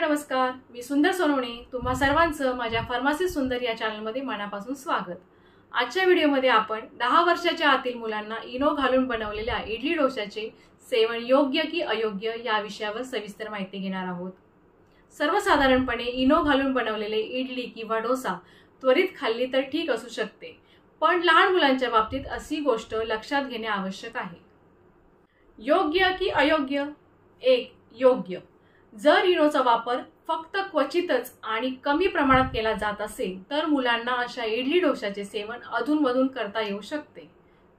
नमस्कार, मी सुंदर सोनवणे तुम्हा सर्वांचं माझ्या फार्मसी सुंदर या चॅनलमध्ये मनापासून स्वागत। आजच्या व्हिडिओमध्ये आपण 10 वर्षाच्या आतील मुलांना इनो घालून बनवलेल्या इडली डोशाचे सेवन योग्य की अयोग्य या विषयावर सविस्तर माहिती घेणार आहोत। सर्वसाधारणपणे इनो घालून बनवलेले इडली किंवा डोसा त्वरित खाल्ली तर ठीक असू शकते, पण लहान मुलांच्या बाबतीत अशी गोष्ट लक्षात घेणे आवश्यक आहे। योग्य की अयोग्य? 1. योग्य। जर इनोचा वापर फक्त क्वचितच आणि कमी प्रमाणात केला जात असेल तर मुलांना अशा इडली डोशाचे सेवन अधूनमधून करता येऊ शकते।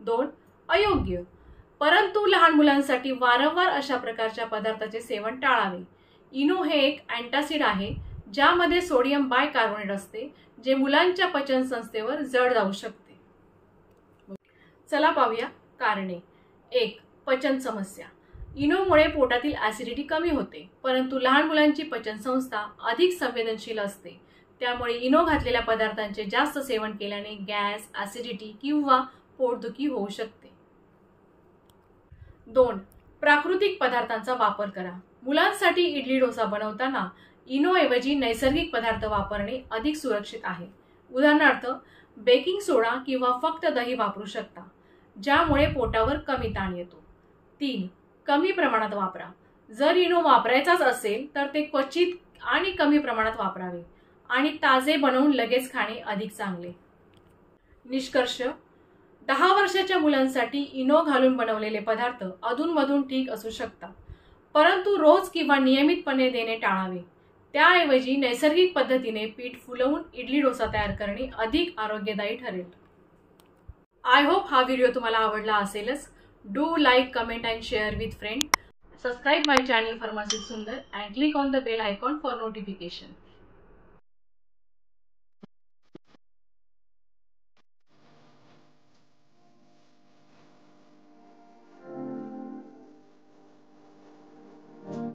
2. अयोग्य। परंतु लहान मुलांसाठी वारंवार अशा प्रकारच्या पदार्थाचे सेवन टाळावे। इनो हे एक अँटासिड आहे ज्यामध्ये सोडियम बायकार्बोनेट असते, जे मुलांच्या पचन संस्थेवर जड जाऊ शकते। चला पाहूया कारणे। 1. पचन समस्या। इनोमुळे पोटातील ऍसिडिटी कमी होते, परंतु लहान मुलांची पचन संस्था अधिक संवेदनशील असते, त्यामुळे इनो घातलेल्या पदार्थांचे जास्त सेवन केल्याने गॅस, ऍसिडिटी किंवा पोटदुखी होऊ शकते। 2. प्राकृतिक पदार्थांचा वापर करा। मुलांसाठी इडली डोसा बनवताना इनोऐवजी नैसर्गिक पदार्थ वापरणे अधिक सुरक्षित आहे। उदाहरणार्थ बेकिंग सोडा किंवा फक्त दही वापरू शकता, ज्यामुळे पोटावर कमी ताण येतो। 3. कमी प्रमाणात वापरा। जर इनो वापरायचाच असेल तर ते क्वचित आणि कमी प्रमाणात वापरावे आणि ताजे बनवून लगेच खाणे अधिक चांगले। निष्कर्ष: 10 वर्षाच्या मुलांसाठी इनो घालून बनवलेले पदार्थ अधूनमधून ठीक असू शकतात, परंतु रोज किंवा नियमितपणे देणे टाळावे। त्याऐवजी नैसर्गिक पद्धतीने पीठ फुलवून इडली डोसा तयार करणे अधिक आरोग्यदायी ठरेल। आय होप हा व्हिडिओ तुम्हाला आवडला असेलच। Do like, comment and share with friends. Subscribe my channel Pharmacy Sundar and click on the bell icon for notification.